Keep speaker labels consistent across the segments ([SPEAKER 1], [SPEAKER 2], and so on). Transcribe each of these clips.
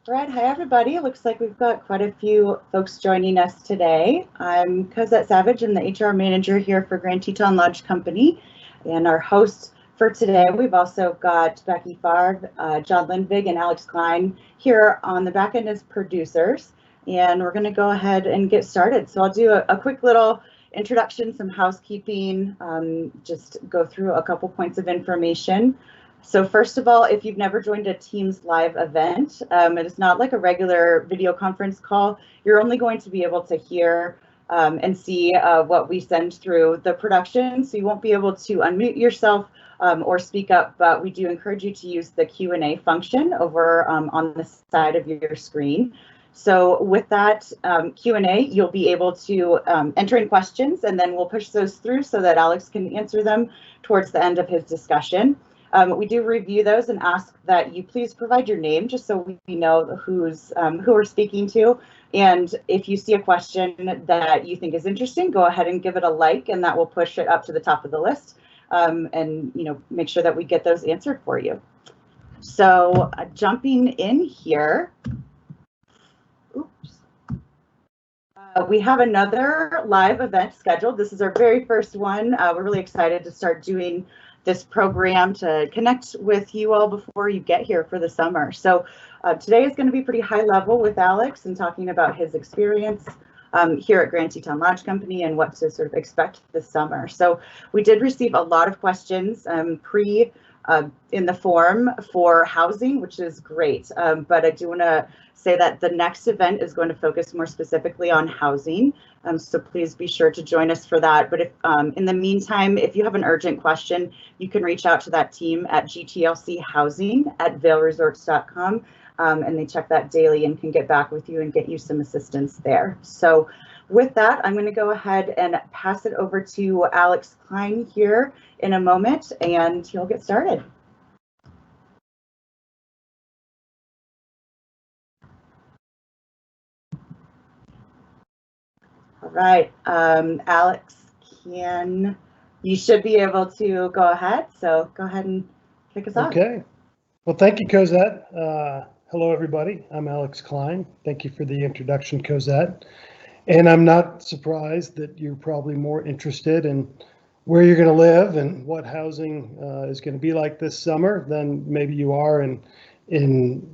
[SPEAKER 1] All right, hi everybody. It looks like we've got quite a few folks joining us today. I'm Cosette Savage. I'm the HR manager here for Grand Teton Lodge Company. And our hosts for today, we've also got Becky Farg, John Lindvig, and Alex Klein here on the back end as producers. And we're going to go ahead and get started. So I'll do a quick little introduction, some housekeeping, just go through a couple points of information. So first of all, if you've never joined a Teams live event, it is not like a regular video conference call. You're only going to be able to hear and see what we send through the production. So you won't be able to unmute yourself or speak up, but we do encourage you to use the Q&A function over on the side of your screen. So with that Q&A, you'll be able to enter in questions, and then we'll push those through so that Alex can answer them towards the end of his discussion. We do review those and ask that you please provide your name just so we know who we're speaking to. And if you see a question that you think is interesting, go ahead and give it a like, and that will push it up to the top of the list and make sure that we get those answered for you. So jumping in here, we have another live event scheduled. This is our very first one. We're really excited to start doing this program to connect with you all before you get here for the summer. So today is going to be pretty high level with Alex and talking about his experience here at Grand Teton Lodge Company and what to sort of expect this summer. So we did receive a lot of questions in the form for housing, which is great. But I do want to say that the next event is going to focus more specifically on housing. So please be sure to join us for that. But if in the meantime, if you have an urgent question, you can reach out to that team at gtlchousing@vailresorts.com. And they check that daily and can get back with you and get you some assistance there. So with that, I'm going to go ahead and pass it over to Alex Klein here in a moment, and he'll get started. All right, Alex, you should be able to go ahead. So go ahead and kick us off.
[SPEAKER 2] Okay. Well, thank you, Cosette. Hello, everybody. I'm Alex Klein. Thank you for the introduction, Cosette. And I'm not surprised that you're probably more interested in where you're going to live and what housing is going to be like this summer than maybe you are in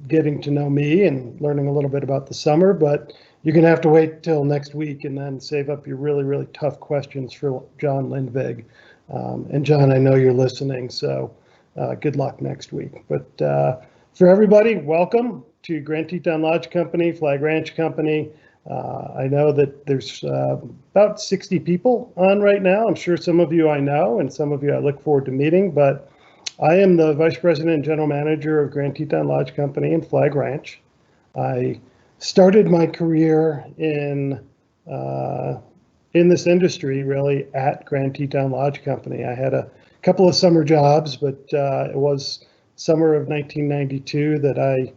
[SPEAKER 2] getting to know me and learning a little bit about the summer. But you're going to have to wait till next week and then save up your really, really tough questions for John Lindvig. And John, I know you're listening, so good luck next week. But for everybody, welcome to Grand Teton Lodge Company, Flag Ranch Company. I know that there's about 60 people on right now. I'm sure some of you I know and some of you I look forward to meeting, but I am the Vice President and General Manager of Grand Teton Lodge Company and Flag Ranch. I started my career in this industry really at Grand Teton Lodge Company. I had a couple of summer jobs, but it was summer of 1992 that I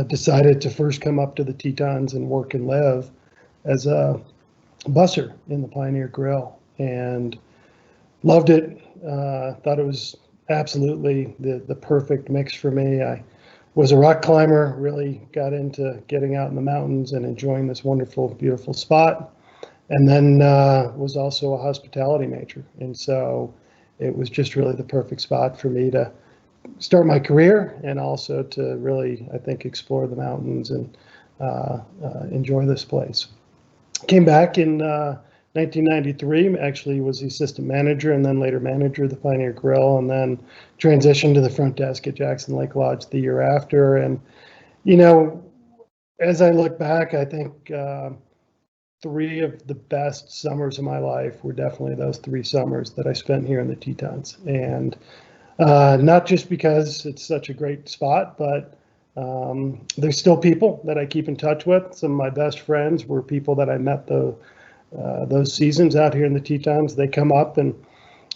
[SPEAKER 2] decided to first come up to the Tetons and work and live as a busser in the Pioneer Grill, and loved it. Thought it was absolutely the perfect mix for me. I was a rock climber, really got into getting out in the mountains and enjoying this wonderful, beautiful spot. And then was also a hospitality major. And so it was just really the perfect spot for me to start my career and also to really, I think, explore the mountains and enjoy this place. Came back in 1993, actually was the assistant manager and then later manager of the Pioneer Grill, and then transitioned to the front desk at Jackson Lake Lodge the year after. And, as I look back, I think three of the best summers of my life were definitely those 3 summers that I spent here in the Tetons. And not just because it's such a great spot, but there's still people that I keep in touch with. Some of my best friends were people that I met those seasons out here in the Tetons. They come up and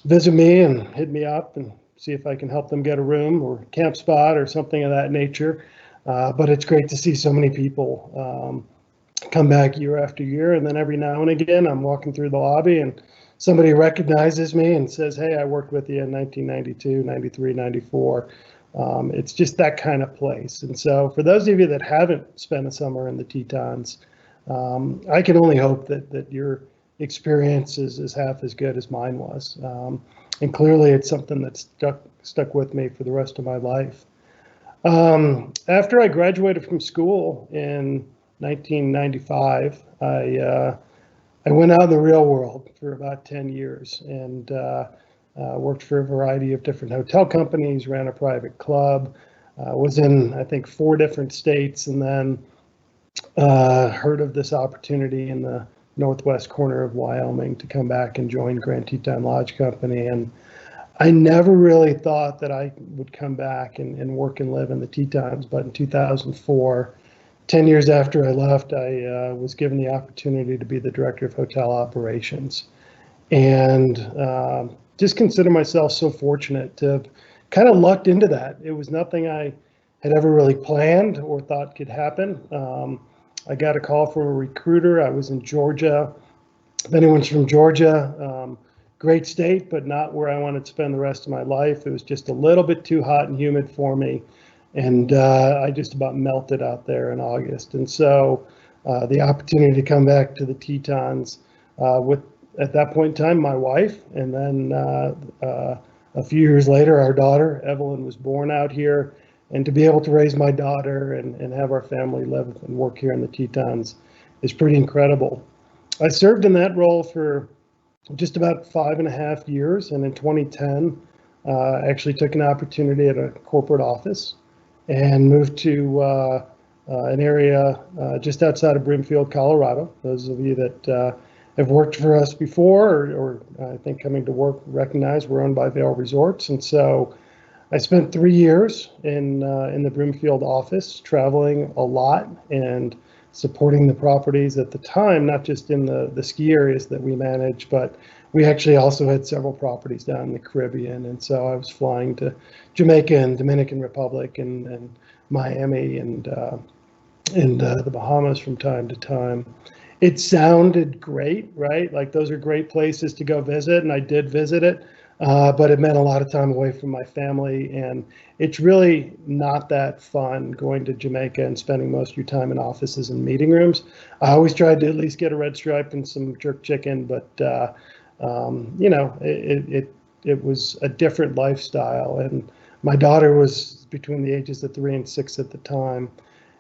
[SPEAKER 2] visit me and hit me up and see if I can help them get a room or camp spot or something of that nature. But it's great to see so many people come back year after year. And then every now and again, I'm walking through the lobby and somebody recognizes me and says, "Hey, I worked with you in 1992, 93, 94. It's just that kind of place. And so for those of you that haven't spent a summer in the Tetons, I can only hope that your experience is half as good as mine was. And clearly it's something that's stuck with me for the rest of my life. After I graduated from school in 1995, I went out in the real world for about 10 years and worked for a variety of different hotel companies, ran a private club, was in, I think, 4 different states, and then heard of this opportunity in the northwest corner of Wyoming to come back and join Grand Teton Lodge Company. And I never really thought that I would come back and work and live in the Tetons, but in 2004, 10 years after I left, I was given the opportunity to be the director of hotel operations. And just consider myself so fortunate to have kind of lucked into that. It was nothing I had ever really planned or thought could happen. I got a call from a recruiter. I was in Georgia. If anyone's from Georgia, great state, but not where I wanted to spend the rest of my life. It was just a little bit too hot and humid for me. And I just about melted out there in August. And so the opportunity to come back to the Tetons with, at that point in time, my wife, and then a few years later, our daughter, Evelyn, was born out here. And to be able to raise my daughter and have our family live and work here in the Tetons is pretty incredible. I served in that role for just about 5.5 years. And in 2010, I actually took an opportunity at a corporate office and moved to an area just outside of Brimfield, Colorado. Those of you that have worked for us before, or I think coming to work, recognize we're owned by Vail Resorts. And so I spent 3 years in the Brimfield office, traveling a lot and supporting the properties at the time, not just in the ski areas that we manage, but we actually also had several properties down in the Caribbean. And so I was flying to Jamaica and Dominican Republic and Miami and the Bahamas from time to time. It sounded great, right? Like those are great places to go visit, and I did visit it. But it meant a lot of time away from my family, and it's really not that fun going to Jamaica and spending most of your time in offices and meeting rooms. I always tried to at least get a red stripe and some jerk chicken, but you know, it was a different lifestyle, and my daughter was between the ages of 3 and 6 at the time.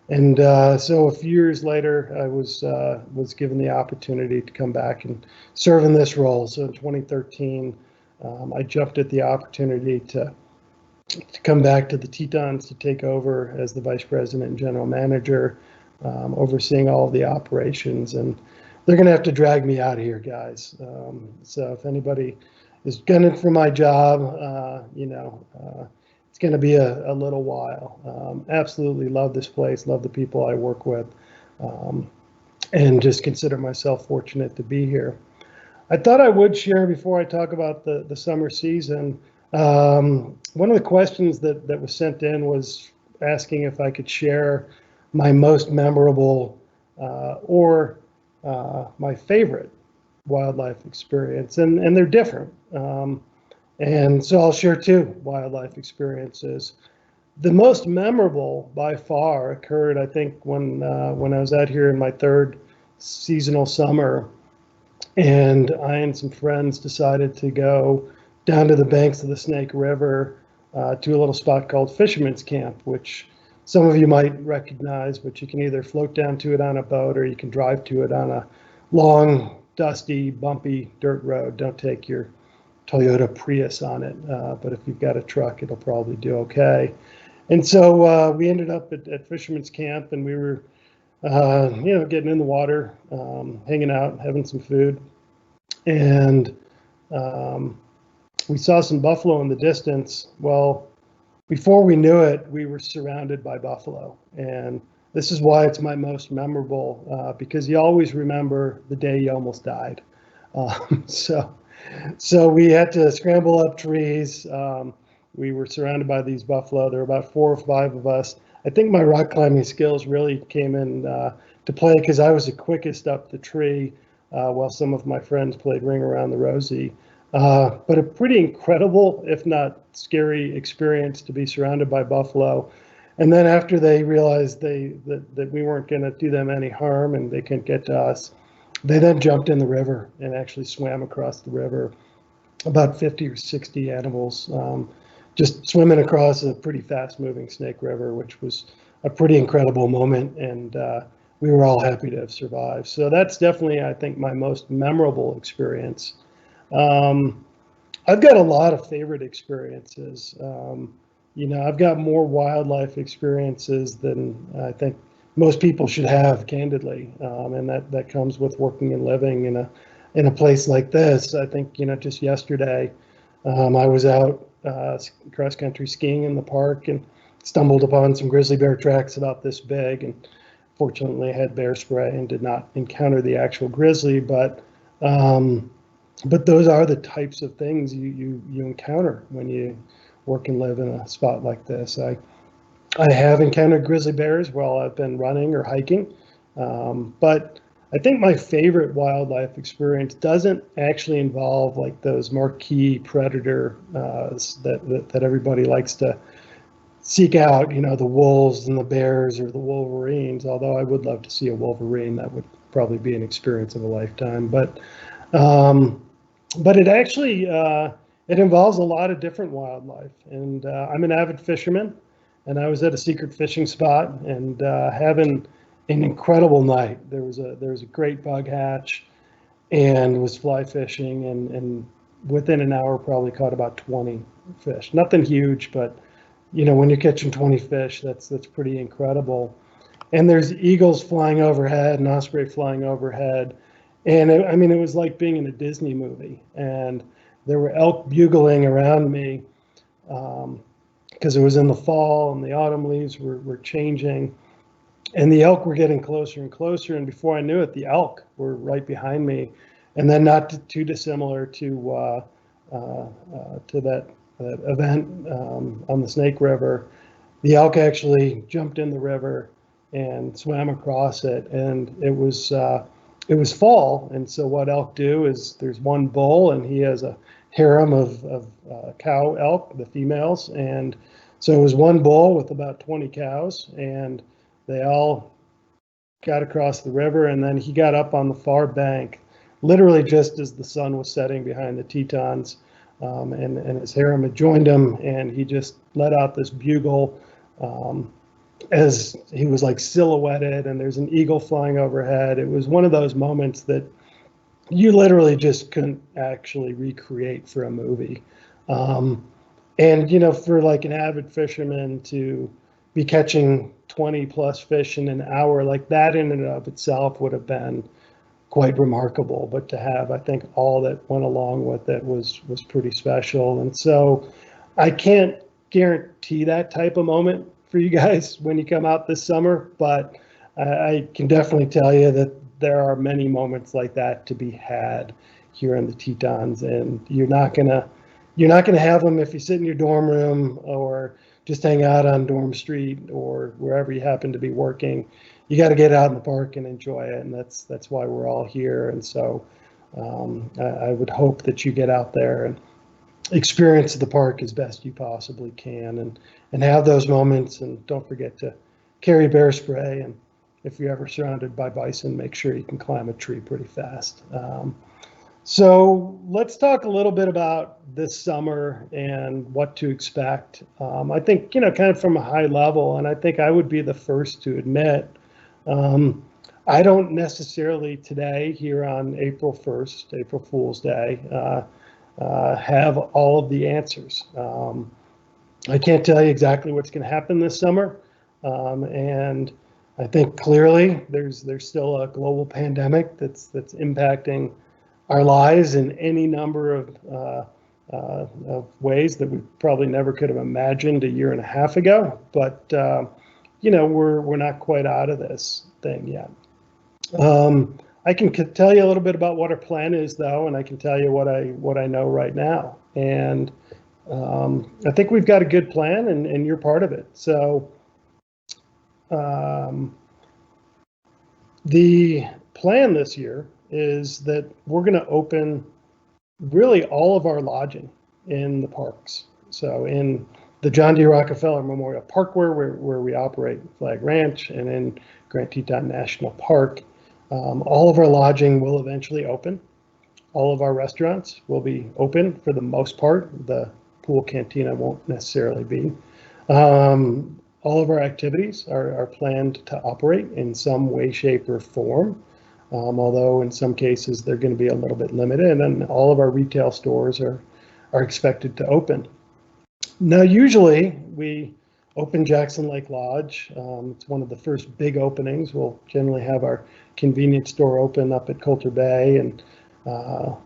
[SPEAKER 2] And so a few years later, I was given the opportunity to come back and serve in this role. So in 2013, I jumped at the opportunity to come back to the Tetons to take over as the vice president and general manager, overseeing all of the operations. And they're going to have to drag me out of here, guys. So if anybody is gunning for my job, you know, it's going to be a little while. Absolutely love this place, love the people I work with, and just consider myself fortunate to be here. I thought I would share before I talk about the summer season. One of the questions that was sent in was asking if I could share my most memorable or my favorite wildlife experience, and they're different. And so I'll share 2 wildlife experiences. The most memorable by far occurred, I think, when I was out here in my 3rd seasonal summer. And I and some friends decided to go down to the banks of the Snake River to a little spot called Fisherman's Camp, which some of you might recognize, but you can either float down to it on a boat or you can drive to it on a long, dusty, bumpy dirt road. Don't take your Toyota Prius on it, but if you've got a truck, it'll probably do okay. And so we ended up at Fisherman's Camp, and we were you know, getting in the water, hanging out, having some food. And we saw some buffalo in the distance. Well, before we knew it, we were surrounded by buffalo. And this is why it's my most memorable, because you always remember the day you almost died. So we had to scramble up trees. We were surrounded by these buffalo. There were about 4 or 5 of us. I think my rock climbing skills really came in to play because I was the quickest up the tree while some of my friends played Ring Around the Rosie. But a pretty incredible, if not scary, experience to be surrounded by buffalo. And then after they realized that we weren't going to do them any harm and they couldn't get to us, they then jumped in the river and actually swam across the river. About 50 or 60 animals, just swimming across a pretty fast-moving Snake River, which was a pretty incredible moment, and we were all happy to have survived. So that's definitely, I think, my most memorable experience. I've got a lot of favorite experiences. I've got more wildlife experiences than I think most people should have, candidly, and that comes with working and living in a place like this. I think, just yesterday, I was out cross country skiing in the park and stumbled upon some grizzly bear tracks about this big, and fortunately I had bear spray and did not encounter the actual grizzly, but those are the types of things you encounter when you work and live in a spot like this. I have encountered grizzly bears while I've been running or hiking, but I think my favorite wildlife experience doesn't actually involve like those marquee predator that everybody likes to seek out, the wolves and the bears or the wolverines, although I would love to see a wolverine. That would probably be an experience of a lifetime. But it actually it involves a lot of different wildlife. And I'm an avid fisherman, and I was at a secret fishing spot and having an incredible night. There was a great bug hatch, and was fly fishing, and within an hour probably caught about 20 fish. Nothing huge, but when you're catching 20 fish, that's pretty incredible. And there's eagles flying overhead and osprey flying overhead, and it was like being in a Disney movie. And there were elk bugling around me because it was in the fall and the autumn leaves were changing. And the elk were getting closer and closer, and before I knew it, the elk were right behind me. And then, not too dissimilar to that event on the Snake River, the elk actually jumped in the river and swam across it. And it was fall, and so what elk do is there's one bull, and he has a harem of cow elk, the females, and so it was one bull with about 20 cows, and they all got across the river, and then he got up on the far bank, literally just as the sun was setting behind the Tetons, and his harem had joined him, and he just let out this bugle as he was like silhouetted, and there's an eagle flying overhead. It was one of those moments that you literally just couldn't actually recreate for a movie. And for like an avid fisherman to be catching 20 plus fish in an hour, like that in and of itself would have been quite remarkable. But to have, I think, all that went along with it was pretty special. And so I can't guarantee that type of moment for you guys when you come out this summer, but I can definitely tell you that there are many moments like that to be had here in the Tetons, and you're not gonna have them if you sit in your dorm room or just hang out on Dorm Street or wherever you happen to be working. You got to get out in the park and enjoy it, and that's why we're all here. And so I would hope that you get out there and experience the park as best you possibly can, and have those moments. And don't forget to carry bear spray, and if you're ever surrounded by bison, make sure you can climb a tree pretty fast. So let's talk a little bit about this summer and what to expect. I think, kind of from a high level, and I think I would be the first to admit, I don't necessarily today, here on April 1st, April Fool's Day, have all of the answers. I can't tell you exactly what's going to happen this summer, and I think clearly there's still a global pandemic that's impacting our lives in any number of ways that we probably never could have imagined a year and a half ago. But we're not quite out of this thing yet. I can tell you a little bit about what our plan is, though, and I can tell you what I know right now. And I think we've got a good plan, and you're part of it. So the plan this year is that we're going to open really all of our lodging in the parks. So in the John D. Rockefeller Memorial Parkway, where we operate Flag Ranch, and in Grand Teton National Park, all of our lodging will eventually open. All of our restaurants will be open for the most part. The pool cantina won't necessarily be. All of our activities are planned to operate in some way, shape, or form, although in some cases they're going to be a little bit limited, and all of our retail stores are expected to open. Now, usually we open Jackson Lake Lodge. It's one of the first big openings. We'll generally have our convenience store open up at Coulter Bay, and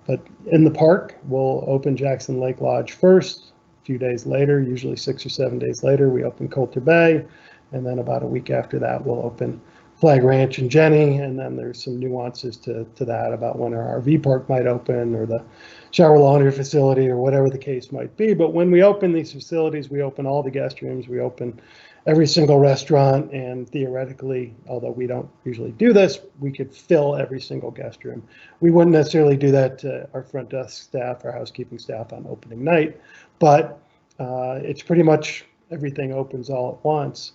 [SPEAKER 2] but in the park, we'll open Jackson Lake Lodge first. A few days later, usually 6 or 7 days later, we open Coulter Bay, and then about a week after that, we'll open Flag Ranch and Jenny, and then there's some nuances to that about when our RV park might open, or the shower laundry facility, or whatever the case might be. But when we open these facilities, we open all the guest rooms, we open every single restaurant, and theoretically, although we don't usually do this, we could fill every single guest room. We wouldn't necessarily do that to our front desk staff, our housekeeping staff on opening night, but it's pretty much everything opens all at once.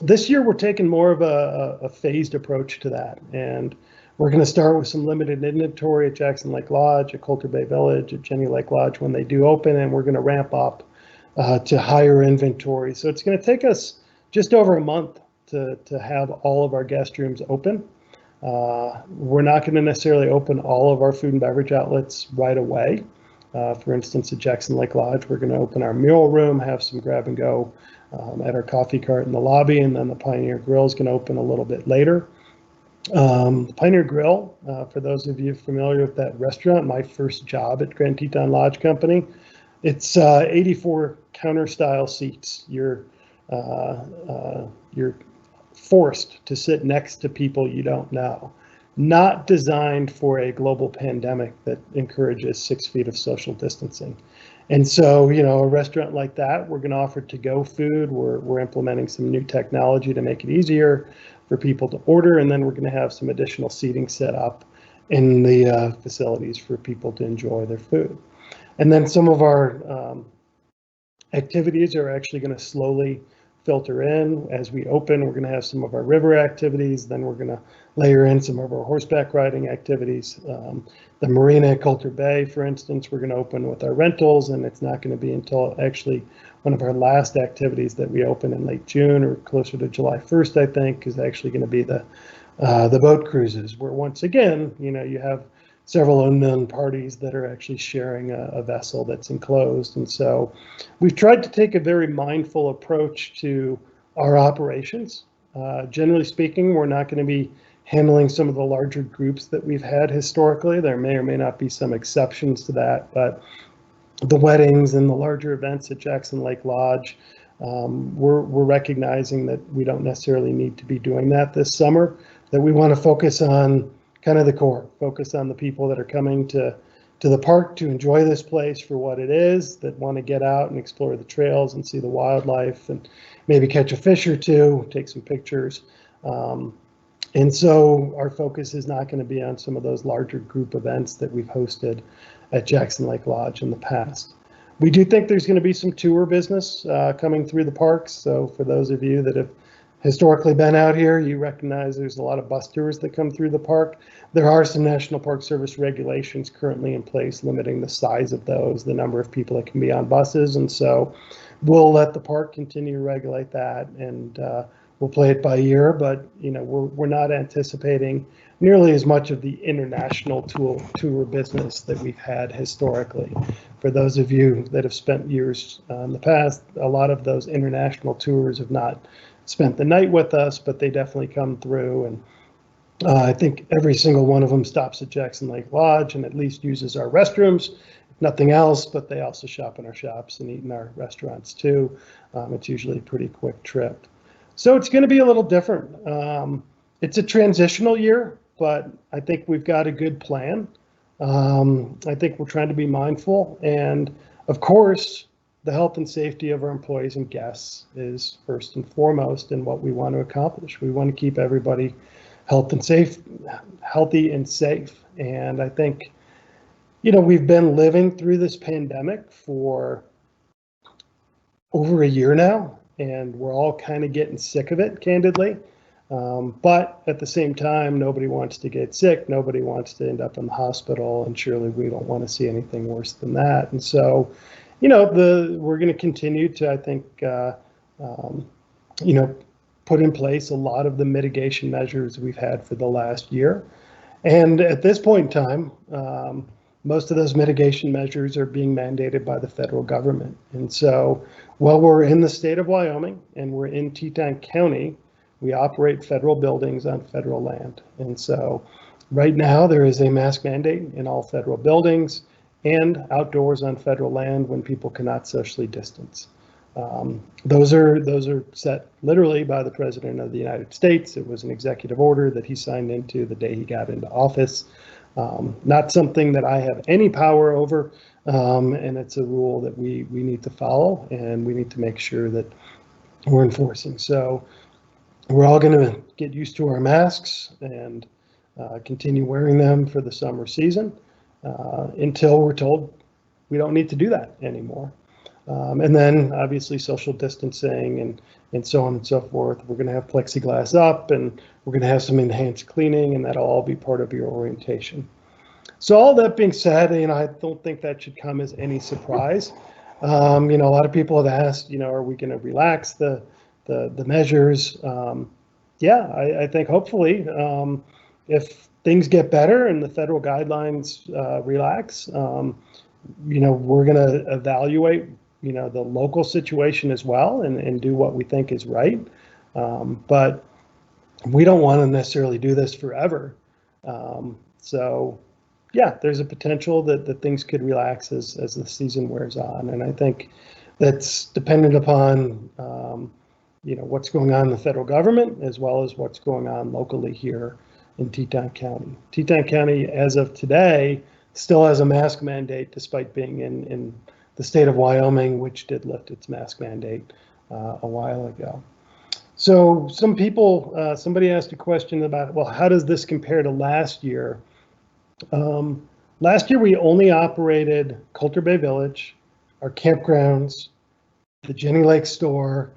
[SPEAKER 2] This year, we're taking more of a phased approach to that, and we're going to start with some limited inventory at Jackson Lake Lodge, at Coulter Bay Village, at Jenny Lake Lodge when they do open, and we're going to ramp up to higher inventory. So it's going to take us just over a month to have all of our guest rooms open. We're not going to necessarily open all of our food and beverage outlets right away. For instance, at Jackson Lake Lodge, we're going to open our meal room, have some grab and go at our coffee cart in the lobby, and then the Pioneer Grill is going to open a little bit later. The Pioneer Grill, for those of you familiar with that restaurant, my first job at Grand Teton Lodge Company, it's 84 counter style seats. You're forced to sit next to people you don't know. Not designed for a global pandemic that encourages 6 feet of social distancing. And so, you know, a restaurant like that, we're going to offer to-go food. We're implementing some new technology to make it easier for people to order, and then we're going to have some additional seating set up in the facilities for people to enjoy their food. And then some of our activities are actually going to slowly filter in as we open. We're going to have some of our river activities, then we're going to layer in some of our horseback riding activities. The marina at Coulter Bay, for instance, we're going to open with our rentals, and it's not going to be until actually one of our last activities that we open in late June or closer to July 1st, I think, is actually going to be the boat cruises, where once again, you know, you have several unknown parties that are actually sharing a vessel that's enclosed. And so we've tried to take a very mindful approach to our operations. Generally speaking, we're not going to be handling some of the larger groups that we've had historically. There may or may not be some exceptions to that, but the weddings and the larger events at Jackson Lake Lodge, we're recognizing that we don't necessarily need to be doing that this summer, that we want to focus on kind of the core, focus on the people that are coming to the park to enjoy this place for what it is, that want to get out and explore the trails and see the wildlife and maybe catch a fish or two, take some pictures. And so our focus is not going to be on some of those larger group events that we've hosted at Jackson Lake Lodge in the past. We do think there's going to be some tour business coming through the parks. So for those of you that have historically been out here, you recognize there's a lot of bus tours that come through the park. There are some National Park Service regulations currently in place limiting the size of those, the number of people that can be on buses. And so we'll let the park continue to regulate that, and we'll play it by ear. But you know, we're not anticipating nearly as much of the international tour business that we've had historically. For those of you that have spent years in the past, a lot of those international tours have not spent the night with us, but they definitely come through, and I think every single one of them stops at Jackson Lake Lodge and at least uses our restrooms, if nothing else, but they also shop in our shops and eat in our restaurants too. It's usually a pretty quick trip. So it's going to be a little different. It's a transitional year, but I think we've got a good plan. I think we're trying to be mindful, and of course, the health and safety of our employees and guests is first and foremost in what we want to accomplish. We want to keep everybody healthy and safe. And I think, we've been living through this pandemic for over a year now, and we're all kind of getting sick of it, candidly. But at the same time, nobody wants to get sick. Nobody wants to end up in the hospital, and surely we don't want to see anything worse than that. And so, we're going to continue to, I think, put in place a lot of the mitigation measures we've had for the last year. And at this point in time, most of those mitigation measures are being mandated by the federal government. And so while we're in the state of Wyoming and we're in Teton County, we operate federal buildings on federal land. And so right now there is a mask mandate in all federal buildings and outdoors on federal land when people cannot socially distance. Those are set literally by the President of the United States. It was an executive order that he signed into the day he got into office. Not something that I have any power over, and it's a rule that we need to follow, and we need to make sure that we're enforcing. So we're all going to get used to our masks and continue wearing them for the summer season until we're told we don't need to do that anymore. And then obviously social distancing and so on and so forth. We're going to have plexiglass up, and we're going to have some enhanced cleaning, and that'll all be part of your orientation. So all that being said, I don't think that should come as any surprise. A lot of people have asked, are we going to relax the measures? Yeah, I think hopefully if things get better and the federal guidelines relax, we're going to evaluate the local situation as well and do what we think is right. But we don't want to necessarily do this forever. So yeah, there's a potential that things could relax as the season wears on. And I think that's dependent upon, what's going on in the federal government as well as what's going on locally here in Teton County. Teton County, as of today, still has a mask mandate despite being in the state of Wyoming, which did lift its mask mandate a while ago. So somebody asked a question about, well, how does this compare to last year? Last year, we only operated Coulter Bay Village, our campgrounds, the Jenny Lake store,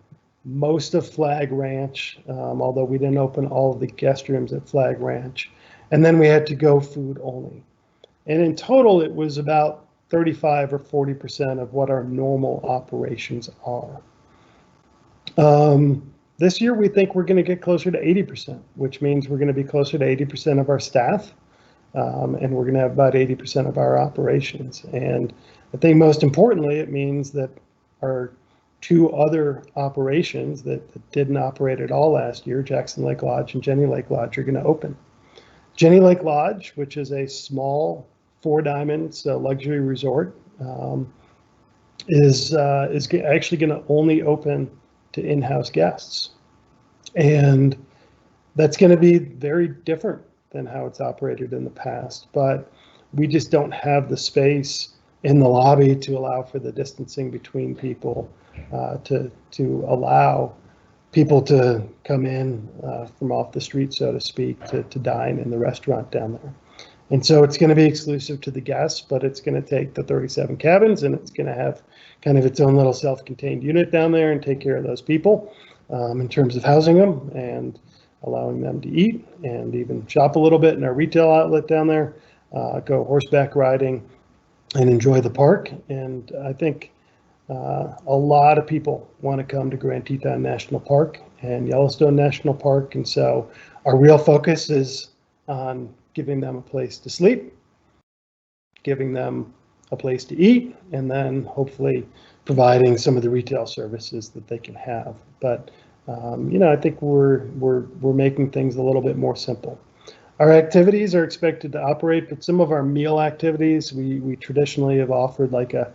[SPEAKER 2] most of Flag Ranch, although we didn't open all of the guest rooms at Flag Ranch. And then we had to go food only. And in total, it was about 35 or 40% of what our normal operations are. This year, we think we're going to get closer to 80%, which means we're going to be closer to 80% of our staff, and we're going to have about 80% of our operations. And I think most importantly, it means that our two other operations that didn't operate at all last year, Jackson Lake Lodge and Jenny Lake Lodge, are going to open. Jenny Lake Lodge, which is a small 4 Diamonds luxury resort, is actually going to only open to in-house guests. And that's going to be very different than how it's operated in the past. But we just don't have the space in the lobby to allow for the distancing between people, to allow people to come in from off the street, so to speak, to dine in the restaurant down there. And so it's going to be exclusive to the guests, but it's going to take the 37 cabins, and it's going to have kind of its own little self-contained unit down there and take care of those people in terms of housing them and allowing them to eat and even shop a little bit in our retail outlet down there, go horseback riding and enjoy the park. And I think a lot of people want to come to Grand Teton National Park and Yellowstone National Park. And so our real focus is on giving them a place to sleep, giving them a place to eat, and then hopefully providing some of the retail services that they can have. But I think we're making things a little bit more simple. Our activities are expected to operate, but some of our meal activities we traditionally have offered, like a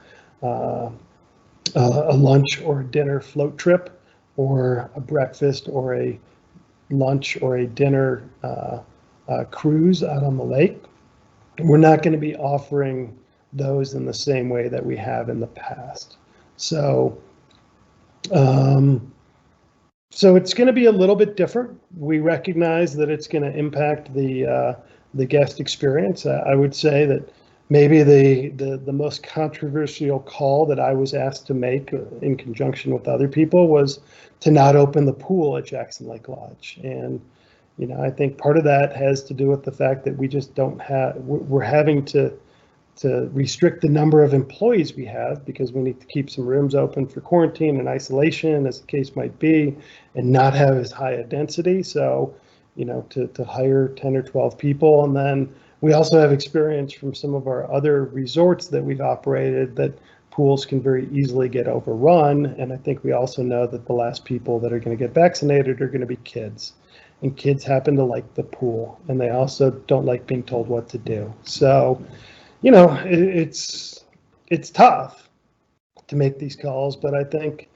[SPEAKER 2] lunch or a dinner float trip, or a breakfast or a lunch or a dinner cruise out on the lake. We're not going to be offering those in the same way that we have in the past. So it's going to be a little bit different. We recognize that it's going to impact the guest experience. I would say that maybe the most controversial call that I was asked to make in conjunction with other people was to not open the pool at Jackson Lake Lodge. And, I think part of that has to do with the fact that we just don't have, we're having to restrict the number of employees we have because we need to keep some rooms open for quarantine and isolation, as the case might be, and not have as high a density. So, to hire 10 or 12 people. And then we also have experience from some of our other resorts that we've operated that pools can very easily get overrun. And I think we also know that the last people that are going to get vaccinated are going to be kids. And kids happen to like the pool, and they also don't like being told what to do. So, it's tough to make these calls, but I think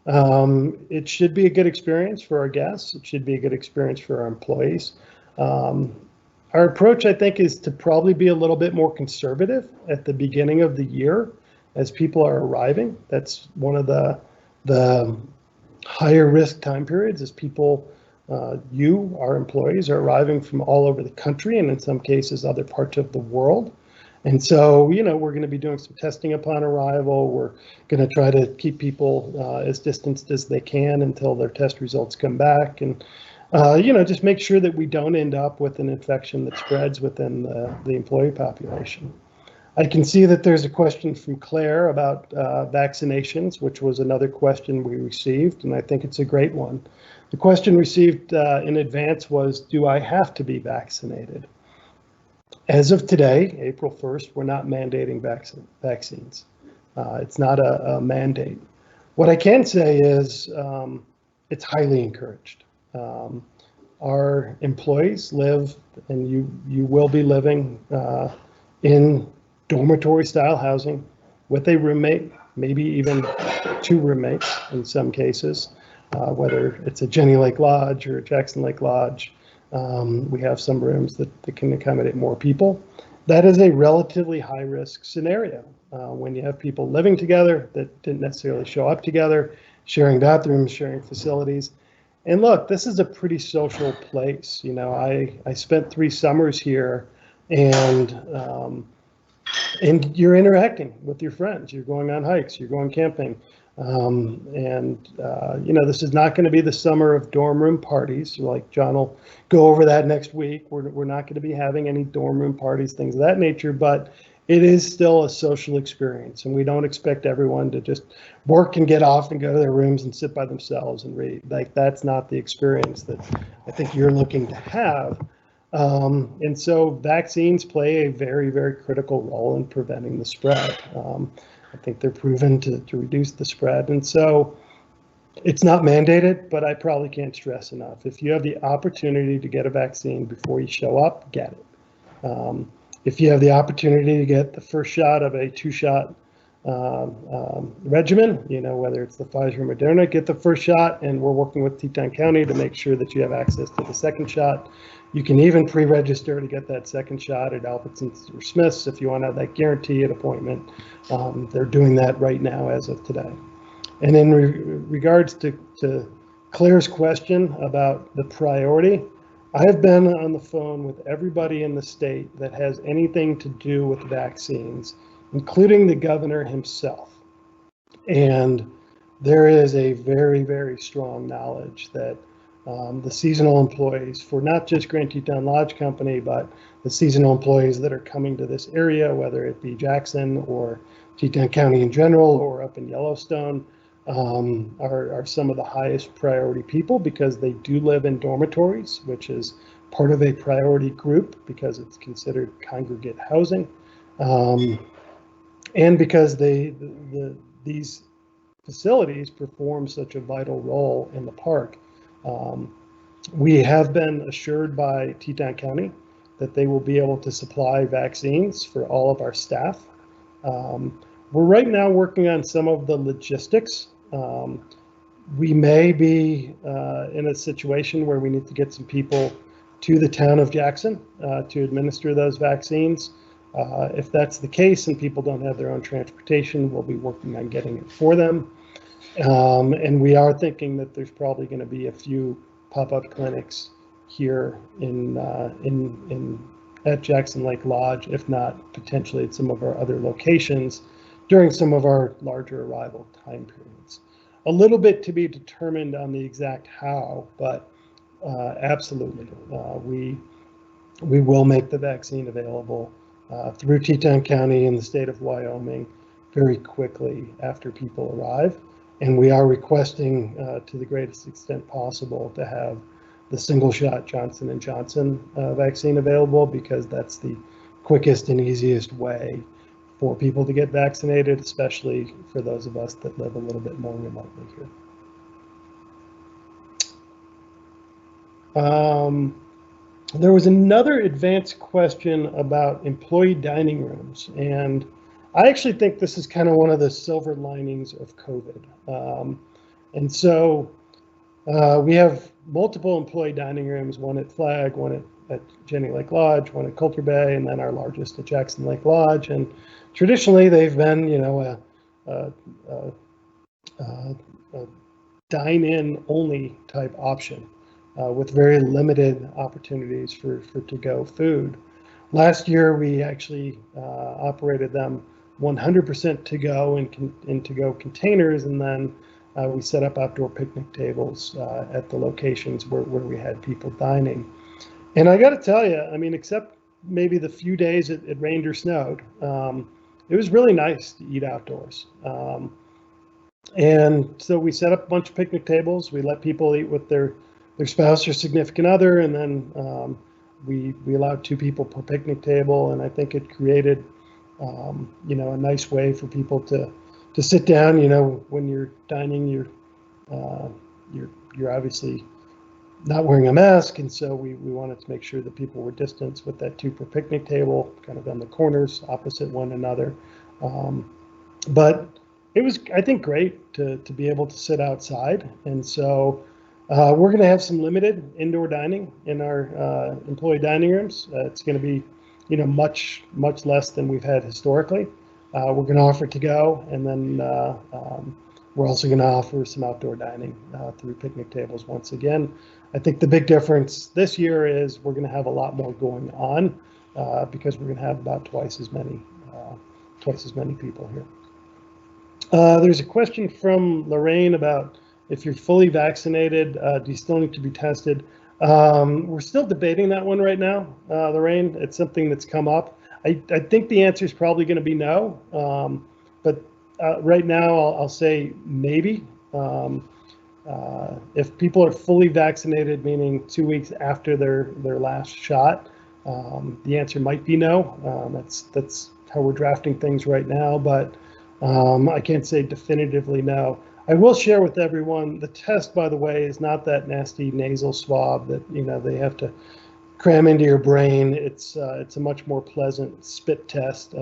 [SPEAKER 2] it should be a good experience for our guests. It should be a good experience for our employees. Our approach, I think, is to probably be a little bit more conservative at the beginning of the year as people are arriving. That's one of the higher risk time periods as people, our employees, are arriving from all over the country and in some cases other parts of the world. And so, we're going to be doing some testing upon arrival. We're going to try to keep people as distanced as they can until their test results come back. And, just make sure that we don't end up with an infection that spreads within the employee population. I can see that there's a question from Claire about vaccinations, which was another question we received, and I think it's a great one. The question received in advance was, do I have to be vaccinated? As of today, April 1st, we're not mandating vaccines. It's not a mandate. What I can say is it's highly encouraged. Our employees live, and you will be living in dormitory style housing with a roommate, maybe even two roommates in some cases, whether it's a Jenny Lake Lodge or a Jackson Lake Lodge. We have some rooms that can accommodate more people. That is a relatively high risk scenario when you have people living together that didn't necessarily show up together, sharing bathrooms, sharing facilities. And look, this is a pretty social place. I spent 3 summers here, and you're interacting with your friends. You're going on hikes, you're going camping. This is not going to be the summer of dorm room parties. Like John will go over that next week. We're not going to be having any dorm room parties, things of that nature, but it is still a social experience, and we don't expect everyone to just work and get off and go to their rooms and sit by themselves and read. Like, that's not the experience that I think you're looking to have. And so vaccines play a very, very critical role in preventing the spread. I think they're proven to reduce the spread. And so it's not mandated, but I probably can't stress enough. If you have the opportunity to get a vaccine before you show up, get it. If you have the opportunity to get the first shot of a 2-shot regimen, whether it's the Pfizer or Moderna, get the first shot, and we're working with Teton County to make sure that you have access to the second shot. You can even pre-register to get that second shot at Albertsons or Smith's if you want to have that guaranteed appointment. They're doing that right now as of today. And in regards to Claire's question about the priority, I have been on the phone with everybody in the state that has anything to do with vaccines, including the governor himself. And there is a very, very strong knowledge that the seasonal employees for not just Grand Teton Lodge Company, but the seasonal employees that are coming to this area, whether it be Jackson or Teton County in general or up in Yellowstone, are some of the highest priority people because they do live in dormitories, which is part of a priority group because it's considered congregate housing, and because these facilities perform such a vital role in the park. We have been assured by Teton County that they will be able to supply vaccines for all of our staff. We're right now working on some of the logistics. We may be in a situation where we need to get some people to the town of Jackson to administer those vaccines. If that's the case and people don't have their own transportation, we'll be working on getting it for them. And we are thinking that there's probably going to be a few pop-up clinics here in at Jackson Lake Lodge, if not potentially at some of our other locations during some of our larger arrival time periods. A little bit to be determined on the exact how, but absolutely, we will make the vaccine available through Teton County in the state of Wyoming very quickly after people arrive. And we are requesting to the greatest extent possible to have the single shot Johnson & Johnson vaccine available, because that's the quickest and easiest way for people to get vaccinated, especially for those of us that live a little bit more remotely here. There was another advanced question about employee dining rooms, and I actually think this is kind of one of the silver linings of COVID. And so we have multiple employee dining rooms, one at Flag, one at Jenny Lake Lodge, one at Coulter Bay, and then our largest at Jackson Lake Lodge. And traditionally they've been, a dine-in only type option with very limited opportunities for to-go food. Last year we actually operated them 100% to-go in to-go containers, and then we set up outdoor picnic tables at the locations where we had people dining. And I got to tell you, I mean, except maybe the few days it rained or snowed, it was really nice to eat outdoors. And so we set up a bunch of picnic tables. We let people eat with their spouse or significant other, and then we allowed 2 people per picnic table. And I think it created, a nice way for people to sit down. When you're dining, you're obviously not wearing a mask, and so we wanted to make sure that people were distanced with that 2 per picnic table, kind of on the corners opposite one another. But it was, I think, great to be able to sit outside. And so we're going to have some limited indoor dining in our employee dining rooms. It's going to be, much less than we've had historically. We're going to offer to go, and then we're also going to offer some outdoor dining through picnic tables once again. I think the big difference this year is we're going to have a lot more going on because we're going to have about twice as many people here. There's a question from Lorraine about if you're fully vaccinated, do you still need to be tested? We're still debating that one right now, Lorraine. It's something that's come up. I think the answer is probably going to be no, but right now I'll say maybe. If people are fully vaccinated, meaning 2 weeks after their last shot, the answer might be no. That's how we're drafting things right now, but I can't say definitively no. I will share with everyone, the test, by the way, is not that nasty nasal swab that they have to cram into your brain. It's a much more pleasant spit test.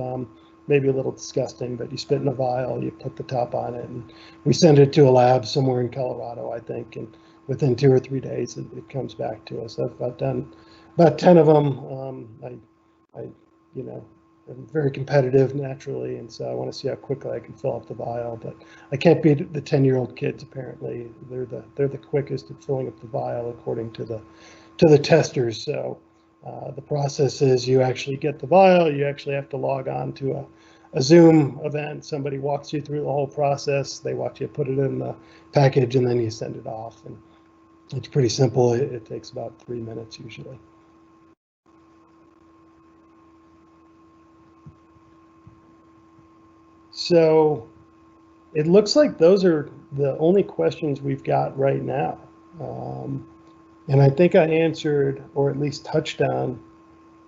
[SPEAKER 2] Maybe a little disgusting, but you spit in a vial, you put the top on it, and we send it to a lab somewhere in Colorado, I think, and within 2 or 3 days it comes back to us. I've done about 10 of them. I'm very competitive naturally, and so I want to see how quickly I can fill up the vial. But I can't beat the 10-year-old kids. Apparently, they're the quickest at filling up the vial according to the testers. So the process is you actually get the vial. You actually have to log on to a Zoom event. Somebody walks you through the whole process. They watch you put it in the package, and then you send it off. And it's pretty simple. It takes about 3 minutes usually. So it looks like those are the only questions we've got right now. And I think I answered, or at least touched on,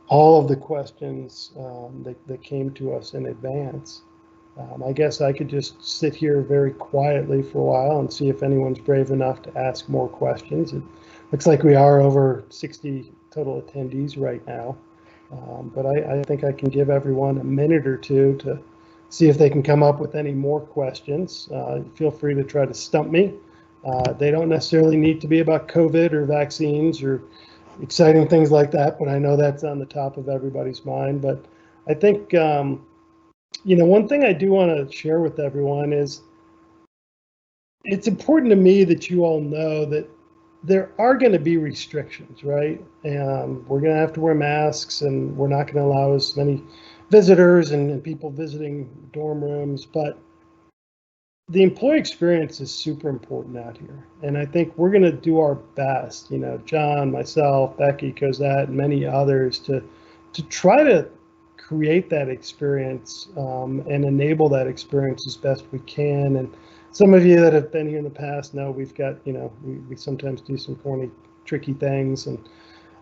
[SPEAKER 2] all of the questions that came to us in advance. I guess I could just sit here very quietly for a while and see if anyone's brave enough to ask more questions. It looks like we are over 60 total attendees right now. But I think I can give everyone a minute or two to see if they can come up with any more questions. Feel free to try to stump me. They don't necessarily need to be about COVID or vaccines or exciting things like that, but I know that's on the top of everybody's mind. But I think, one thing I do want to share with everyone is it's important to me that you all know that there are going to be restrictions, right? And we're going to have to wear masks, and we're not going to allow as many visitors and people visiting dorm rooms. But the employee experience is super important out here. And I think we're going to do our best, John, myself, Becky, Cosette, and many others to try to create that experience and enable that experience as best we can. And some of you that have been here in the past know we've got, we sometimes do some corny, tricky things and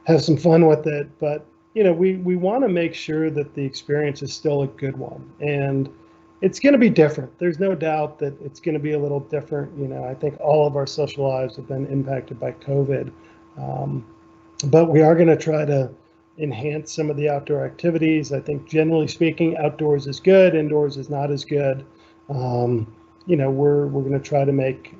[SPEAKER 2] have some fun with it. But, we want to make sure that the experience is still a good one. And it's going to be different. There's no doubt that it's going to be a little different. I think all of our social lives have been impacted by COVID. But we are going to try to enhance some of the outdoor activities. I think generally speaking, outdoors is good, indoors is not as good. We're going to try to make,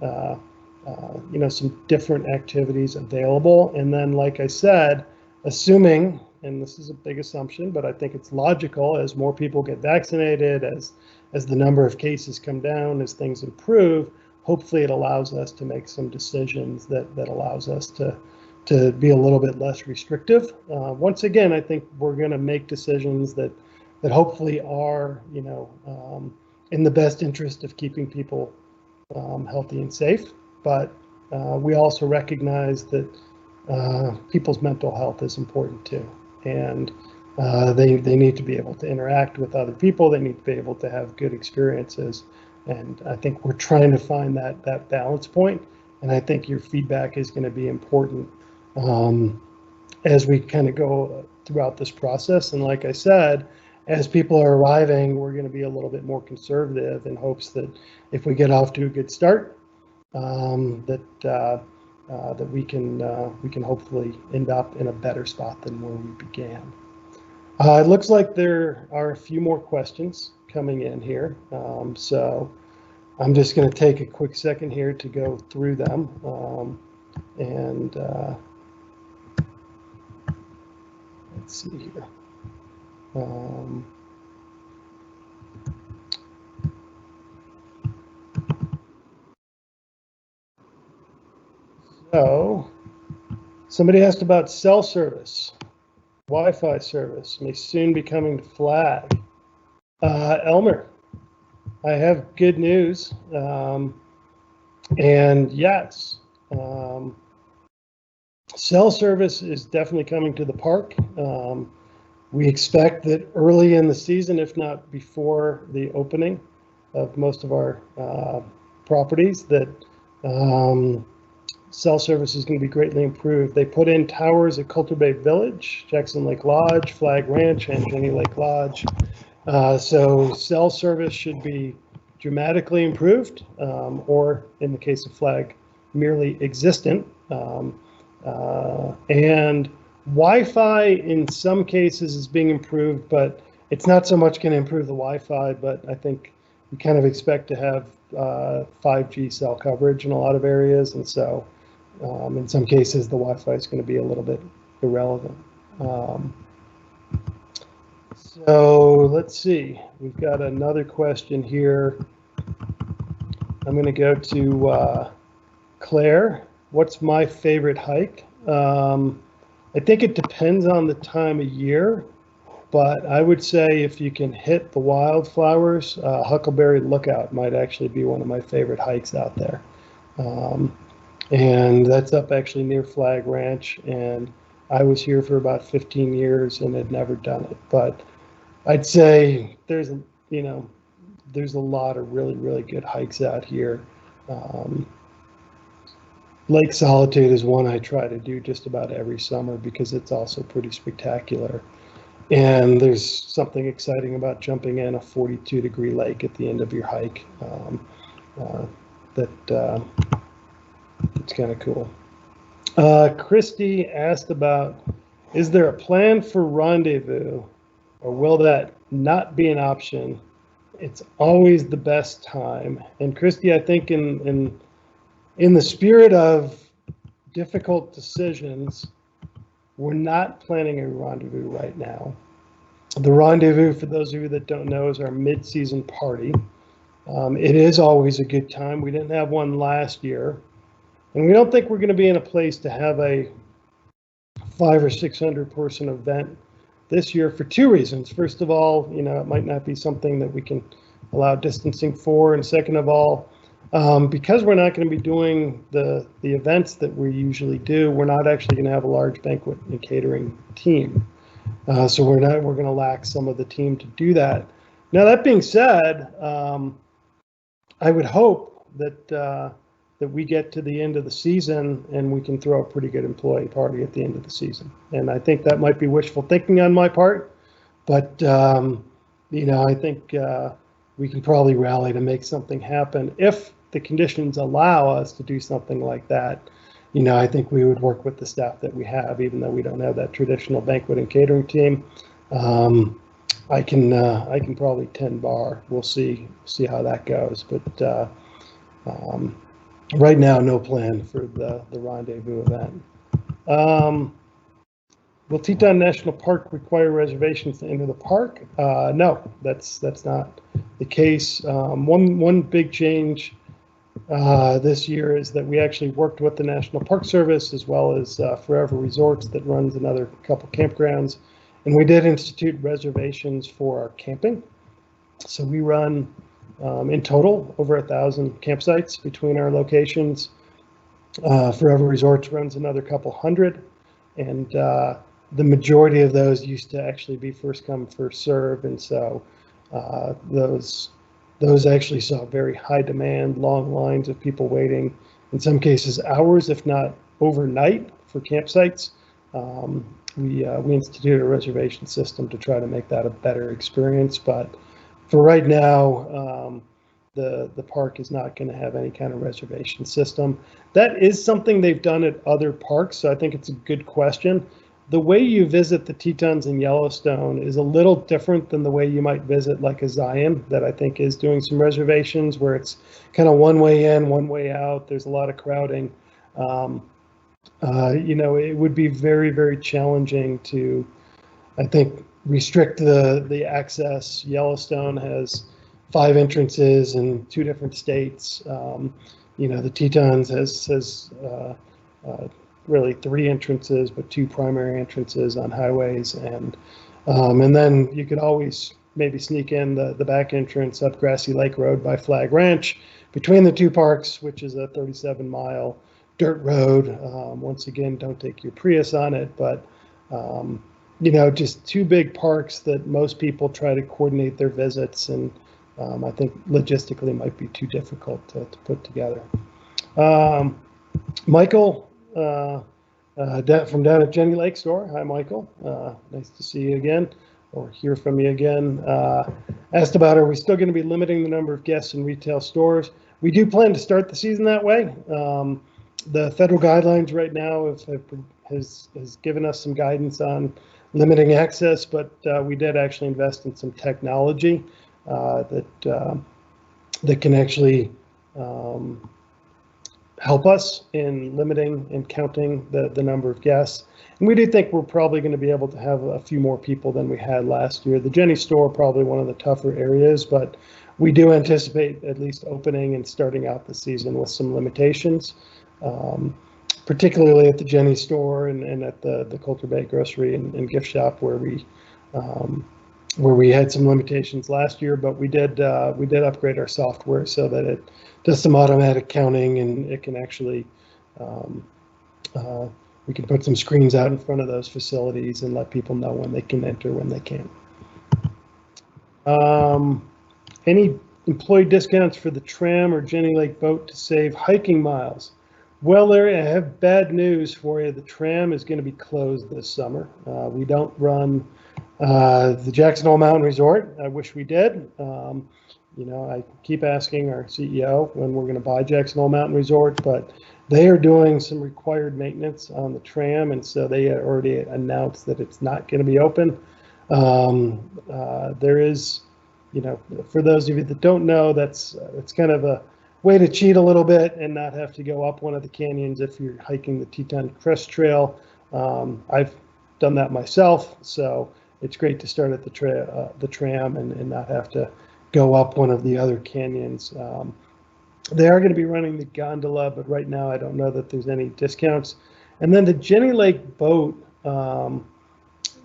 [SPEAKER 2] some different activities available. And then, like I said, assuming, and this is a big assumption, but I think it's logical, as more people get vaccinated, as the number of cases come down, as things improve, hopefully it allows us to make some decisions that allows us to be a little bit less restrictive. Once again, I think we're going to make decisions that hopefully are, in the best interest of keeping people healthy and safe. But we also recognize that people's mental health is important too. And they need to be able to interact with other people. They need to be able to have good experiences. And I think we're trying to find that balance point. And I think your feedback is going to be important as we kind of go throughout this process. And like I said, as people are arriving, we're going to be a little bit more conservative in hopes that if we get off to a good start, that we can hopefully end up in a better spot than where we began. It looks like there are a few more questions coming in here. So I'm just going to take a quick second here to go through them. Let's see here. So somebody asked about cell service. Wi-Fi service may soon be coming to Flag. Elmer, I have good news. And yes, cell service is definitely coming to the park. We expect that early in the season, if not before the opening of most of our properties, that cell service is going to be greatly improved. They put in towers at Coulter Bay Village, Jackson Lake Lodge, Flag Ranch, and Jenny Lake Lodge. So cell service should be dramatically improved, or in the case of Flag, merely existent. And Wi-Fi in some cases is being improved, but it's not so much going to improve the Wi-Fi, but I think we kind of expect to have 5G cell coverage in a lot of areas. And so in some cases, the Wi-Fi is going to be a little bit irrelevant. So let's see, we've got another question here. I'm going to go to Claire. What's my favorite hike? I think it depends on the time of year, but I would say if you can hit the wildflowers, Huckleberry Lookout might actually be one of my favorite hikes out there. And that's up actually near Flag Ranch, and I was here for about 15 years and had never done it. But I'd say there's a lot of really, really good hikes out here. Lake Solitude is one I try to do just about every summer because it's also pretty spectacular. And there's something exciting about jumping in a 42-degree lake at the end of your hike. It's kind of cool. Christy asked about, is there a plan for rendezvous, or will that not be an option? It's always the best time. And Christy, I think in the spirit of difficult decisions, we're not planning a rendezvous right now. The rendezvous, for those of you that don't know, is our mid-season party. It is always a good time. We didn't have one last year. And we don't think we're going to be in a place to have a 500 or 600 person event this year for two reasons. First of all, it might not be something that we can allow distancing for. And second of all, because we're not going to be doing the events that we usually do, we're not actually going to have a large banquet and catering team. So we're going to lack some of the team to do that. Now, that being said, I would hope that we get to the end of the season and we can throw a pretty good employee party at the end of the season. And I think that might be wishful thinking on my part, but I think we can probably rally to make something happen. If the conditions allow us to do something like that, I think we would work with the staff that we have, even though we don't have that traditional banquet and catering team. I can probably 10 bar. We'll see how that goes. But right now, no plan for the rendezvous event. Will Teton National Park require reservations to enter the park? No, that's not the case. One big change this year is that we actually worked with the National Park Service as well as Forever Resorts that runs another couple campgrounds, and we did institute reservations for our camping. So we run in total over 1,000 campsites between our locations. Forever Resorts runs another couple hundred, and the majority of those used to actually be first come, first serve, and so those actually saw very high demand, long lines of people waiting, in some cases hours, if not overnight, for campsites. We instituted a reservation system to try to make that a better experience, but for right now, the park is not going to have any kind of reservation system. That is something they've done at other parks, so I think it's a good question. The way you visit the Tetons in Yellowstone is a little different than the way you might visit like a Zion, that I think is doing some reservations where it's kind of one way in, one way out. There's a lot of crowding. It would be very, very challenging to, I think, restrict the access. Yellowstone has 5 entrances in 2 different states. The Tetons has really 3 entrances, but 2 primary entrances on highways, and then you could always maybe sneak in the back entrance up Grassy Lake Road by Flag Ranch between the 2 parks, which is a 37-mile dirt road. Once again, don't take your Prius on it, but just 2 big parks that most people try to coordinate their visits, and I think logistically might be too difficult to put together. Michael, from down at Jenny Lake Store. Hi, Michael. Nice to see you again, or hear from you again. Asked about, are we still going to be limiting the number of guests in retail stores? We do plan to start the season that way. The federal guidelines right now has given us some guidance on limiting access, but we did actually invest in some technology that can actually help us in limiting and counting the number of guests. And we do think we're probably going to be able to have a few more people than we had last year. The Jenny store, probably one of the tougher areas, but we do anticipate at least opening and starting out the season with some limitations, particularly at the Jenny store and at the Coulter Bay Grocery and Gift Shop, where we had some limitations last year, but we did upgrade our software so that it does some automatic counting, and it can actually we can put some screens out in front of those facilities and let people know when they can enter, when they can't. Any employee discounts for the tram or Jenny Lake boat to save hiking miles? Well, Larry, I have bad news for you. The tram is going to be closed this summer. We don't run the Jackson Hole Mountain Resort. I wish we did. I keep asking our CEO when we're going to buy Jackson Hole Mountain Resort, but they are doing some required maintenance on the tram, and so they already announced that it's not going to be open. There is, for those of you that don't know, it's kind of a way to cheat a little bit and not have to go up one of the canyons if you're hiking the Teton Crest Trail. I've done that myself, so it's great to start at the tram and not have to go up one of the other canyons. They are going to be running the gondola, but right now I don't know that there's any discounts. And then the Jenny Lake boat,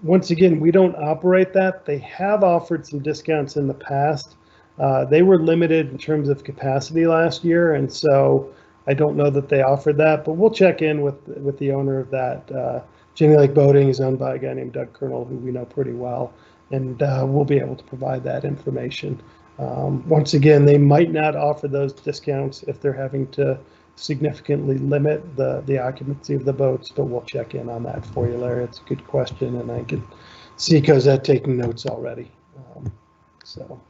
[SPEAKER 2] once again, we don't operate that. They have offered some discounts in the past. They were limited in terms of capacity last year, and so I don't know that they offered that, but we'll check in with the owner of that. Jenny Lake Boating is owned by a guy named Doug Colonel, who we know pretty well, and we'll be able to provide that information. Once again, they might not offer those discounts if they're having to significantly limit the occupancy of the boats, but we'll check in on that for you, Larry. It's a good question, and I can see Cosette taking notes already. So.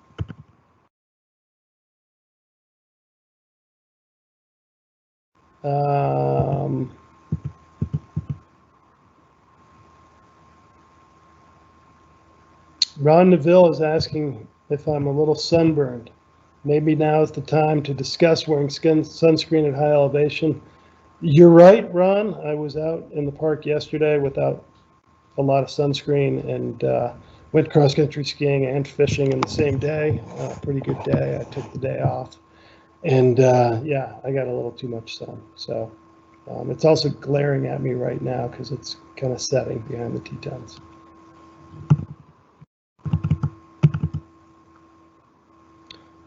[SPEAKER 2] Ron Neville is asking if I'm a little sunburned. Maybe now is the time to discuss wearing sunscreen at high elevation. You're right, Ron. I was out in the park yesterday without a lot of sunscreen and went cross-country skiing and fishing in the same day. Pretty good day. I took the day off. And yeah, I got a little too much sun. So it's also glaring at me right now because it's kind of setting behind the Tetons.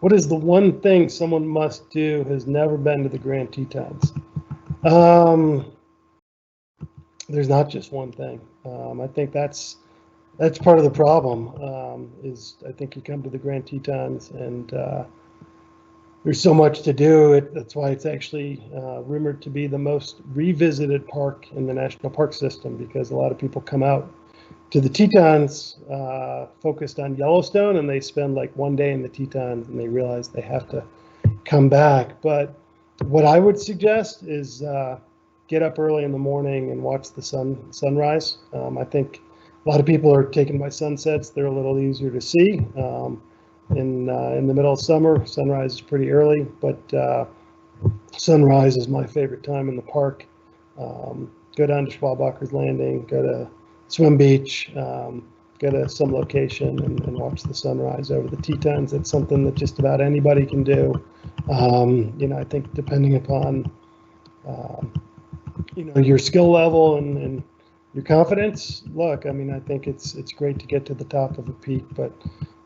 [SPEAKER 2] What is the one thing someone must do who has never been to the Grand Tetons? There's not just one thing. I think that's part of the problem. Is I think you come to the Grand Tetons and there's so much to do. That's why it's actually rumored to be the most revisited park in the national park system, because a lot of people come out to the Tetons focused on Yellowstone, and they spend like one day in the Tetons and they realize they have to come back. But what I would suggest is get up early in the morning and watch the sunrise. I think a lot of people are taken by sunsets. They're a little easier to see. In the middle of summer, sunrise is pretty early, but sunrise is my favorite time in the park. Go down to Schwalbacher's Landing, go to Swim Beach, go to some location and watch the sunrise over the Tetons. It's something that just about anybody can do. I think depending upon your skill level and your confidence. Look, I mean, I think it's great to get to the top of a peak, but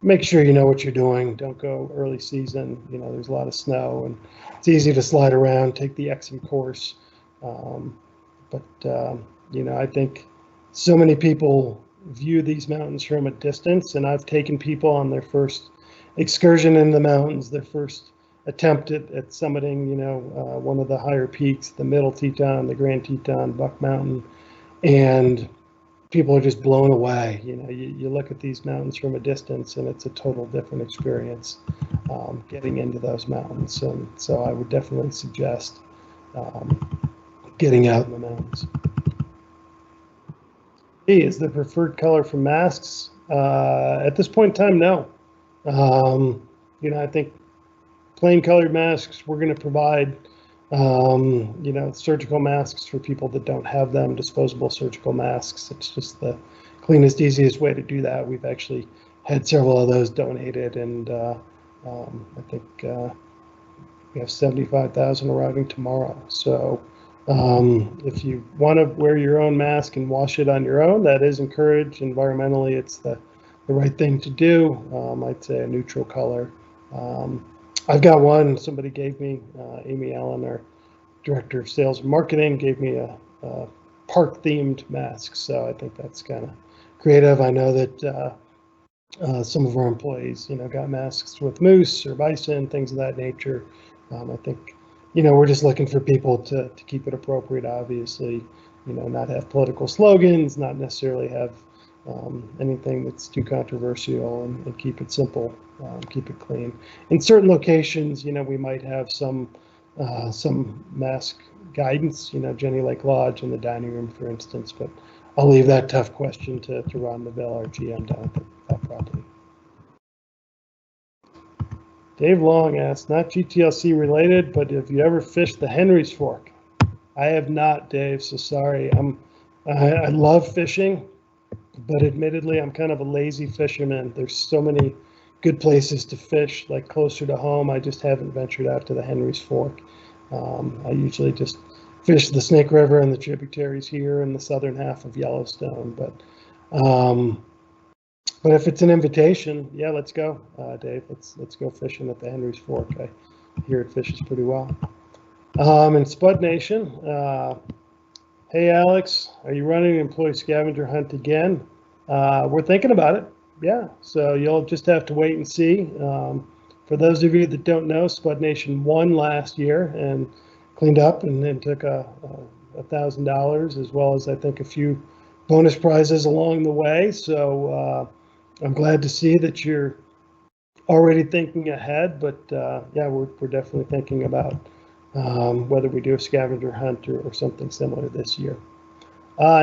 [SPEAKER 2] make sure you know what you're doing. Don't go early season. There's a lot of snow and it's easy to slide around, take the Exum course. I think so many people view these mountains from a distance, and I've taken people on their first excursion in the mountains, their first attempt at summiting, one of the higher peaks, the Middle Teton, the Grand Teton, Buck Mountain, and people are just blown away. You look at these mountains from a distance and it's a total different experience getting into those mountains. And so I would definitely suggest getting out in the mountains. Is the preferred color for masks? At this point in time, no. I think plain colored masks, we're going to provide surgical masks for people that don't have them, disposable surgical masks. It's just the cleanest, easiest way to do that. We've actually had several of those donated, and I think we have 75,000 arriving tomorrow. So if you want to wear your own mask and wash it on your own, that is encouraged. Environmentally, it's the right thing to do. I'd say a neutral color. I've got one somebody gave me, Amy Allen, our director of sales and marketing, gave me a park themed mask. So I think that's kind of creative. I know that some of our employees, got masks with moose or bison, things of that nature. I think, we're just looking for people to keep it appropriate, obviously, not have political slogans, not necessarily have anything that's too controversial, and keep it simple, keep it clean. In certain locations, we might have some mask guidance, Jenny Lake Lodge in the dining room, for instance, but I'll leave that tough question to Ron Neville, our GM down at that property. Dave Long asks, not GTLC related, but have you ever fished the Henry's Fork? I have not, Dave, so sorry. I love fishing, but admittedly, I'm kind of a lazy fisherman. There's so many good places to fish, like closer to home. I just haven't ventured out to the Henry's Fork. I usually just fish the Snake River and the tributaries here in the southern half of Yellowstone. But if it's an invitation, yeah, let's go, Dave. Let's go fishing at the Henry's Fork. I hear it fishes pretty well. In Spud Nation, hey Alex, are you running an employee scavenger hunt again? We're thinking about it. Yeah, so you'll just have to wait and see. For those of you that don't know, Spud Nation won last year and cleaned up and then took $1,000, as well as I think a few bonus prizes along the way. So I'm glad to see that you're already thinking ahead. But yeah, we're definitely thinking about whether we do a scavenger hunt or something similar this year.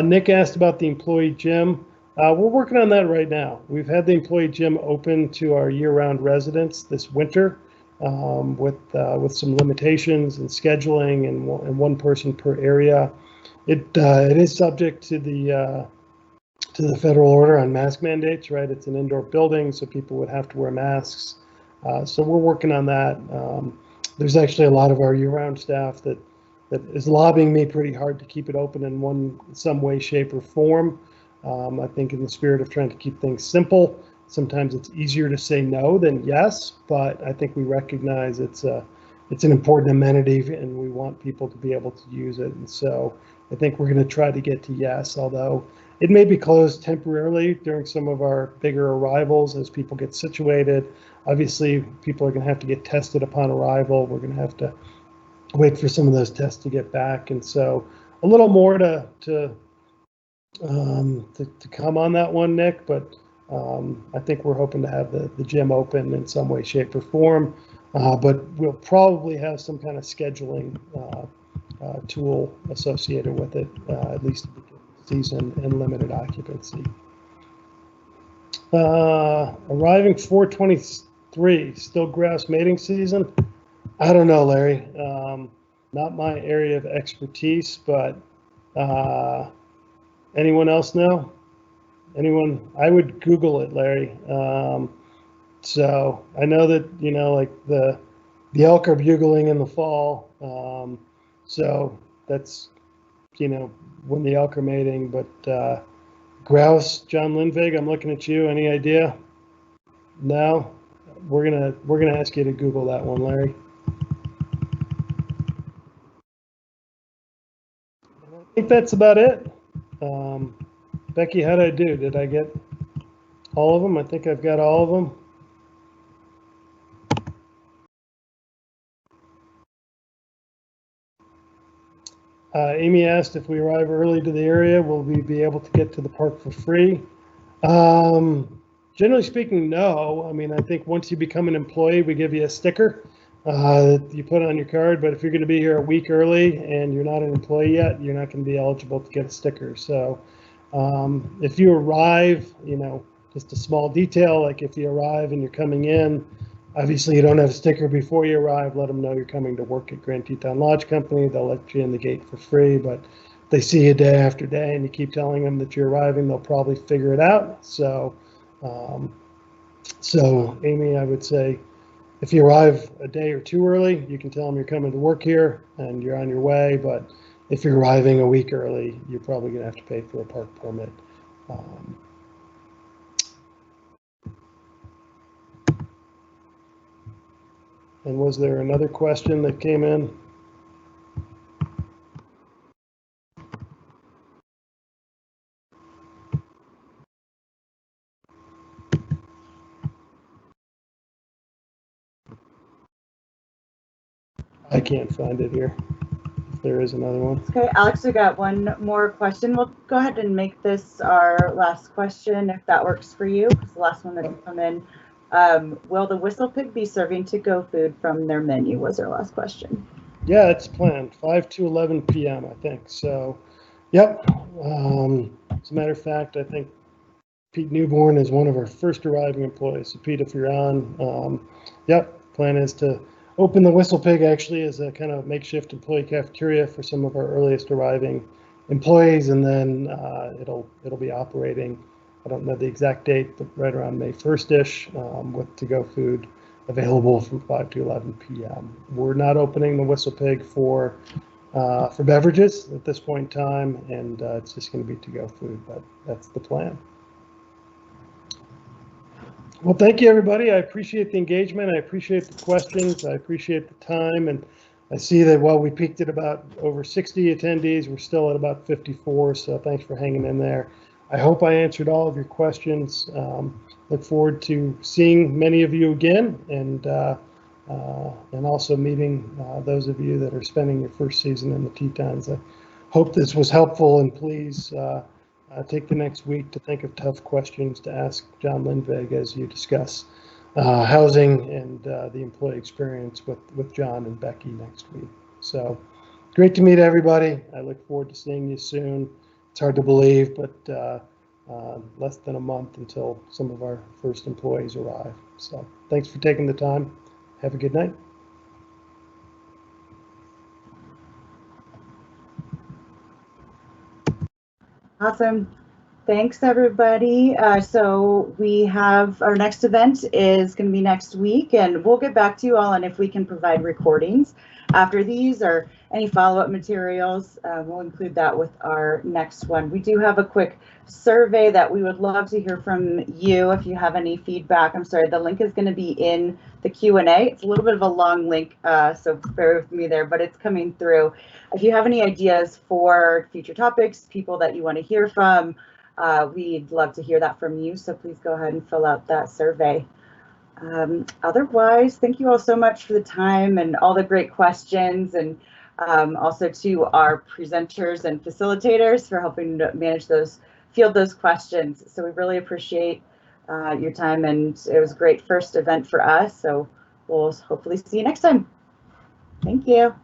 [SPEAKER 2] Nick asked about the employee gym. We're working on that right now. We've had the employee gym open to our year-round residents this winter with some limitations and scheduling and one person per area. It is subject to the federal order on mask mandates, right? It's an indoor building, so people would have to wear masks. So we're working on that. There's actually a lot of our year-round staff that is lobbying me pretty hard to keep it open in some way, shape, or form. I think in the spirit of trying to keep things simple, sometimes it's easier to say no than yes, but I think we recognize it's an important amenity and we want people to be able to use it. And so I think we're going to try to get to yes, although it may be closed temporarily during some of our bigger arrivals as people get situated. Obviously, people are going to have to get tested upon arrival. We're going to have to wait for some of those tests to get back. And so a little more to come on that one, Nick, but I think we're hoping to have the gym open in some way, shape, or form. But we'll probably have some kind of scheduling tool associated with it, at least at the beginning of the season, and limited occupancy. Arriving 4/23, still grouse mating season? I don't know, Larry. Not my area of expertise, but anyone else know? Anyone? I would Google it, Larry. So I know that, like the elk are bugling in the fall. So that's, when the elk are mating, but grouse, John Lindvig, I'm looking at you. Any idea? No? We're gonna ask you to Google that one, Larry. I think that's about it. Becky, how did I do? Did I get all of them? I think I've got all of them. Amy asked if we arrive early to the area, will we be able to get to the park for free? Generally speaking, no. I mean, I think once you become an employee, we give you a sticker that you put on your card. But if you're going to be here a week early and you're not an employee yet, you're not going to be eligible to get a sticker. So if you arrive, just a small detail, like if you arrive and you're coming in, obviously you don't have a sticker before you arrive, let them know you're coming to work at Grand Teton Lodge Company. They'll let you in the gate for free, but if they see you day after day and you keep telling them that you're arriving, they'll probably figure it out. So Amy, I would say if you arrive a day or two early, you can tell them you're coming to work here and you're on your way. But if you're arriving a week early, you're probably going to have to pay for a park permit. And was there another question that came in? I can't find it here. If there is another one.
[SPEAKER 1] Okay, Alex, we got one more question. We'll go ahead and make this our last question if that works for you. It's the last one that's come in. Will the Whistle Pig be serving to-go food from their menu? Was our last question.
[SPEAKER 2] Yeah, it's planned 5 to 11 p.m. I think. So, yep. As a matter of fact, I think Pete Newborn is one of our first arriving employees. So Pete, if you're on, yep, plan is to open the Whistle Pig actually as a kind of makeshift employee cafeteria for some of our earliest arriving employees, and then it'll be operating I don't know the exact date, but right around May 1st-ish, with to-go food available from 5 to 11 p.m. We're not opening the Whistle Pig for beverages at this point in time, and it's just going to be to-go food, but that's the plan. Well, thank you, everybody. I appreciate the engagement. I appreciate the questions. I appreciate the time. And I see that while we peaked at about over 60 attendees, we're still at about 54. So thanks for hanging in there. I hope I answered all of your questions. Look forward to seeing many of you again, and also meeting those of you that are spending your first season in the Tetons. I hope this was helpful, and please take the next week to think of tough questions to ask John Lindvig as you discuss housing and the employee experience with John and Becky next week. So great to meet everybody. I look forward to seeing you soon. It's hard to believe, but less than a month until some of our first employees arrive. So thanks for taking the time. Have a good night.
[SPEAKER 1] Awesome. Thanks, everybody. So we have our next event is going to be next week, and we'll get back to you all on if we can provide recordings after these or any follow-up materials. We'll include that with our next one. We do have a quick survey that we would love to hear from you if you have any feedback. I'm sorry, the link is going to be in the Q&A. It's a little bit of a long link, so bear with me there, but it's coming through. If you have any ideas for future topics, people that you want to hear from, we'd love to hear that from you, so please go ahead and fill out that survey. Otherwise, thank you all so much for the time and all the great questions, and also to our presenters and facilitators for helping to manage those, field those questions. So we really appreciate your time, and it was a great first event for us, so we'll hopefully see you next time. Thank you.